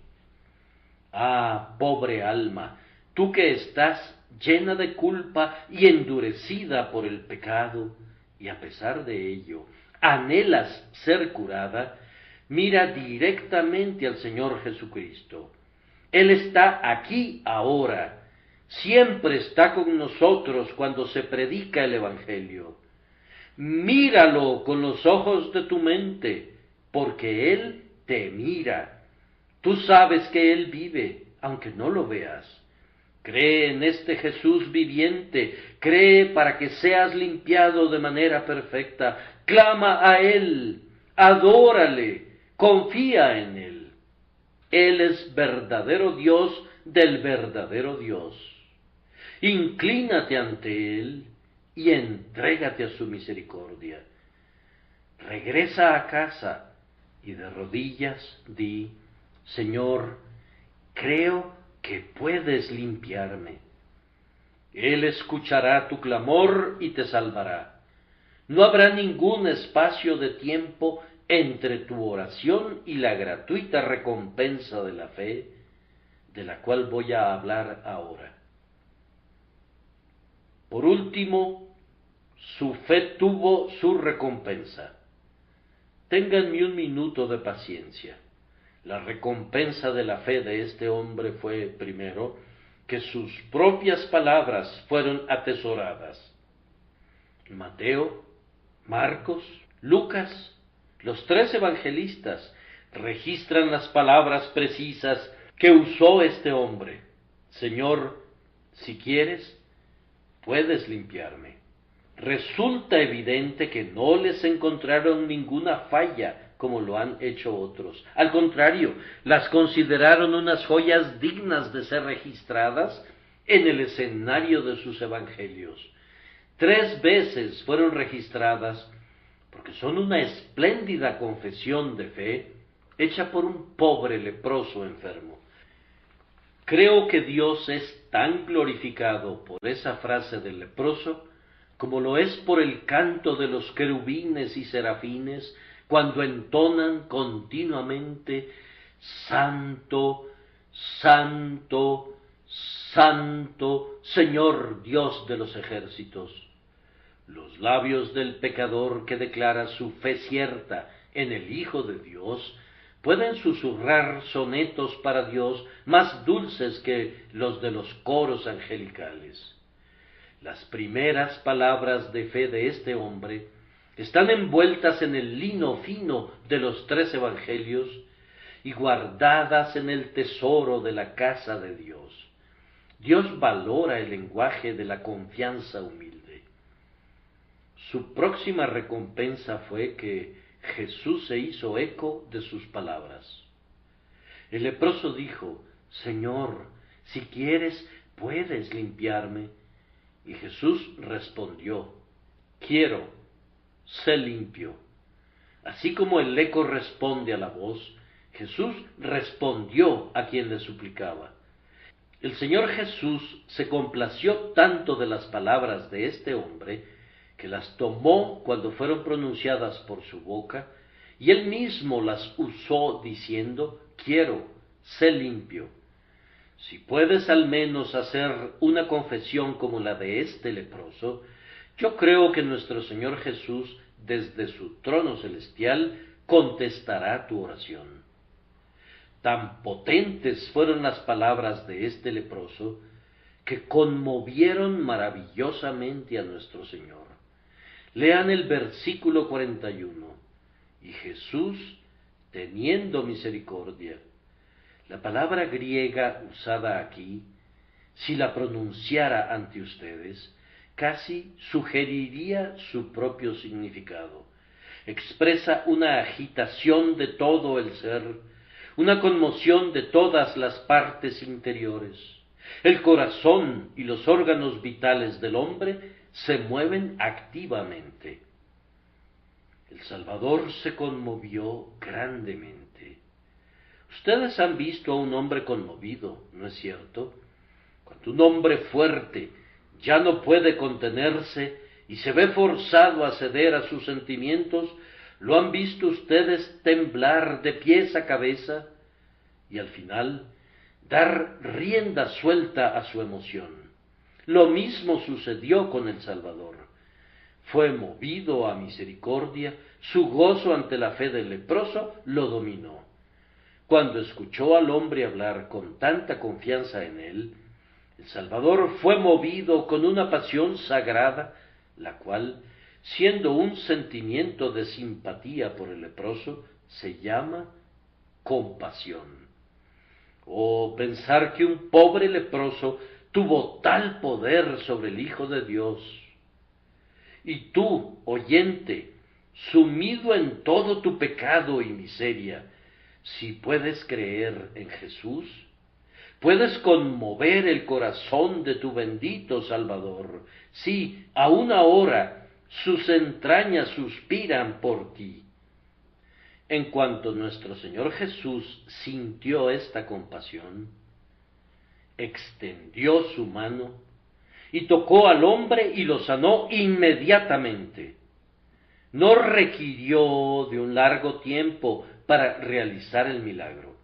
Ah, pobre alma, tú que estás llena de culpa y endurecida por el pecado, y a pesar de ello, anhelas ser curada, mira directamente al Señor Jesucristo. Él está aquí ahora, siempre está con nosotros cuando se predica el Evangelio. Míralo con los ojos de tu mente, porque Él te mira. Tú sabes que Él vive, aunque no lo veas. Cree en este Jesús viviente, cree para que seas limpiado de manera perfecta, clama a Él, adórale, confía en Él. Él es verdadero Dios del verdadero Dios. Inclínate ante Él y entrégate a su misericordia. Regresa a casa y de rodillas di: Señor, creo que puedes limpiarme. Él escuchará tu clamor y te salvará. No habrá ningún espacio de tiempo entre tu oración y la gratuita recompensa de la fe, de la cual voy a hablar ahora. Por último, su fe tuvo su recompensa. Ténganme un minuto de paciencia. La recompensa de la fe de este hombre fue, primero, que sus propias palabras fueron atesoradas. Mateo, Marcos, Lucas, los 3 evangelistas registran las palabras precisas que usó este hombre. Señor, si quieres, puedes limpiarme. Resulta evidente que no les encontraron ninguna falla como lo han hecho otros. Al contrario, las consideraron unas joyas dignas de ser registradas en el escenario de sus evangelios. 3 veces fueron registradas porque son una espléndida confesión de fe hecha por un pobre leproso enfermo. Creo que Dios es tan glorificado por esa frase del leproso como lo es por el canto de los querubines y serafines cuando entonan continuamente: Santo, Santo, Santo, Señor Dios de los ejércitos. Los labios del pecador que declara su fe cierta en el Hijo de Dios pueden susurrar sonetos para Dios más dulces que los de los coros angelicales. Las primeras palabras de fe de este hombre están envueltas en el lino fino de los 3 evangelios y guardadas en el tesoro de la casa de Dios. Dios valora el lenguaje de la confianza humilde. Su próxima recompensa fue que Jesús se hizo eco de sus palabras. El leproso dijo: Señor, si quieres, puedes limpiarme. Y Jesús respondió: quiero, sé limpio. Así como el eco responde a la voz, Jesús respondió a quien le suplicaba. El Señor Jesús se complació tanto de las palabras de este hombre, que las tomó cuando fueron pronunciadas por su boca, y él mismo las usó diciendo: quiero, sé limpio. Si puedes al menos hacer una confesión como la de este leproso, yo creo que nuestro Señor Jesús, desde su trono celestial, contestará tu oración. Tan potentes fueron las palabras de este leproso, que conmovieron maravillosamente a nuestro Señor. Lean el versículo 41. Y Jesús, teniendo misericordia. La palabra griega usada aquí, si la pronunciara ante ustedes, casi sugeriría su propio significado. Expresa una agitación de todo el ser, una conmoción de todas las partes interiores. El corazón y los órganos vitales del hombre se mueven activamente. El Salvador se conmovió grandemente. Ustedes han visto a un hombre conmovido, ¿no es cierto? Cuando un hombre fuerte ya no puede contenerse y se ve forzado a ceder a sus sentimientos, ¿lo han visto ustedes temblar de pies a cabeza y al final dar rienda suelta a su emoción? Lo mismo sucedió con el Salvador. Fue movido a misericordia, su gozo ante la fe del leproso lo dominó. Cuando escuchó al hombre hablar con tanta confianza en él, el Salvador fue movido con una pasión sagrada, la cual, siendo un sentimiento de simpatía por el leproso, se llama compasión. Oh, pensar que un pobre leproso tuvo tal poder sobre el Hijo de Dios. Y tú, oyente, sumido en todo tu pecado y miseria, si puedes creer en Jesús, puedes conmover el corazón de tu bendito Salvador. Sí, aún ahora sus entrañas suspiran por ti. En cuanto nuestro Señor Jesús sintió esta compasión, extendió su mano y tocó al hombre y lo sanó inmediatamente. No requirió de un largo tiempo para realizar el milagro.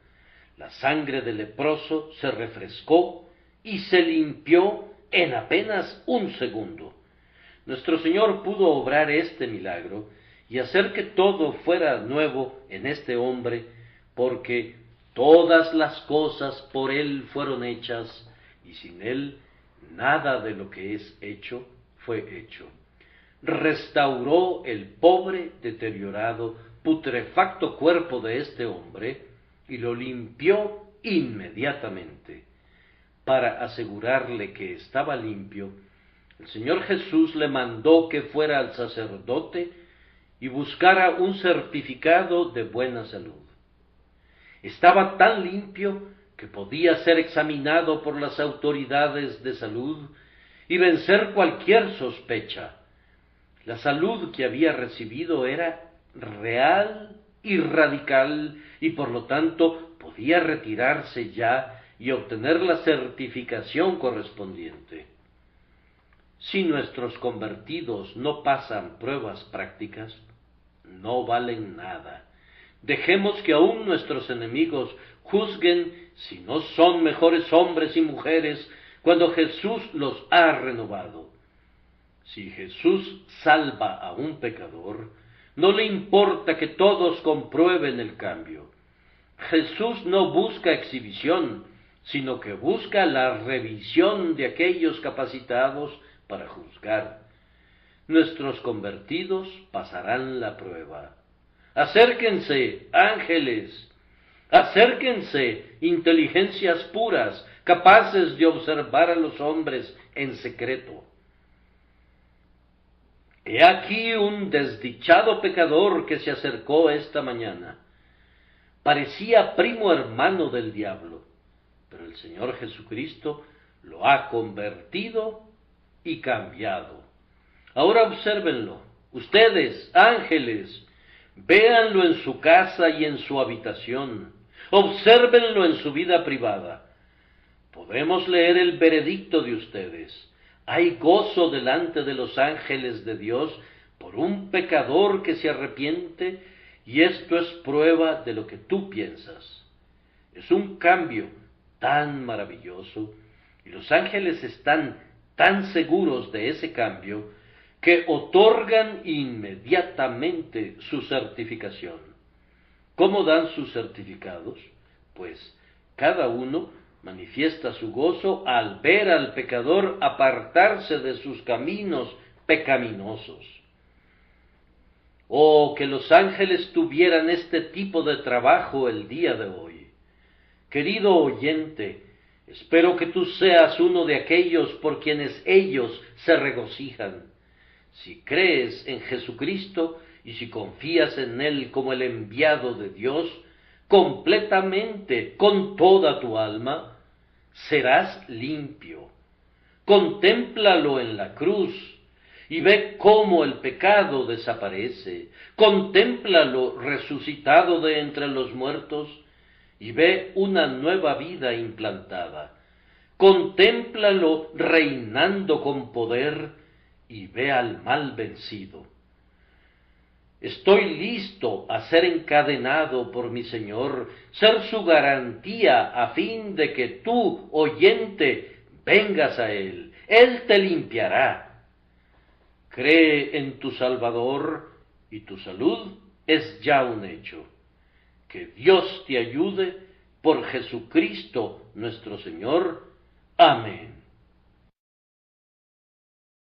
La sangre del leproso se refrescó y se limpió en apenas un segundo. Nuestro Señor pudo obrar este milagro y hacer que todo fuera nuevo en este hombre, porque todas las cosas por Él fueron hechas, y sin Él nada de lo que es hecho fue hecho. Restauró el pobre, deteriorado, putrefacto cuerpo de este hombre y lo limpió inmediatamente. Para asegurarle que estaba limpio, el Señor Jesús le mandó que fuera al sacerdote y buscara un certificado de buena salud. Estaba tan limpio que podía ser examinado por las autoridades de salud y vencer cualquier sospecha. La salud que había recibido era real y radical, y por lo tanto podía retirarse ya y obtener la certificación correspondiente. Si nuestros convertidos no pasan pruebas prácticas, no valen nada. Dejemos que aún nuestros enemigos juzguen si no son mejores hombres y mujeres cuando Jesús los ha renovado. Si Jesús salva a un pecador, no le importa que todos comprueben el cambio. Jesús no busca exhibición, sino que busca la revisión de aquellos capacitados para juzgar. Nuestros convertidos pasarán la prueba. Acérquense, ángeles, acérquense, inteligencias puras, capaces de observar a los hombres en secreto. He aquí un desdichado pecador que se acercó esta mañana. Parecía primo hermano del diablo, pero el Señor Jesucristo lo ha convertido y cambiado. Ahora obsérvenlo, ustedes, ángeles, véanlo en su casa y en su habitación, obsérvenlo en su vida privada. Podemos leer el veredicto de ustedes. Hay gozo delante de los ángeles de Dios por un pecador que se arrepiente, y esto es prueba de lo que tú piensas. Es un cambio tan maravilloso, y los ángeles están tan seguros de ese cambio que otorgan inmediatamente su certificación. ¿Cómo dan sus certificados? Pues cada uno manifiesta su gozo al ver al pecador apartarse de sus caminos pecaminosos. Oh, que los ángeles tuvieran este tipo de trabajo el día de hoy. Querido oyente, espero que tú seas uno de aquellos por quienes ellos se regocijan. Si crees en Jesucristo y si confías en Él como el enviado de Dios, completamente, con toda tu alma, serás limpio. Contémplalo en la cruz y ve cómo el pecado desaparece. Contémplalo resucitado de entre los muertos y ve una nueva vida implantada. Contémplalo reinando con poder y ve al mal vencido. Estoy listo a ser encadenado por mi Señor, ser su garantía a fin de que tú, oyente, vengas a Él. Él te limpiará. Cree en tu Salvador y tu salud es ya un hecho. Que Dios te ayude por Jesucristo nuestro Señor. Amén.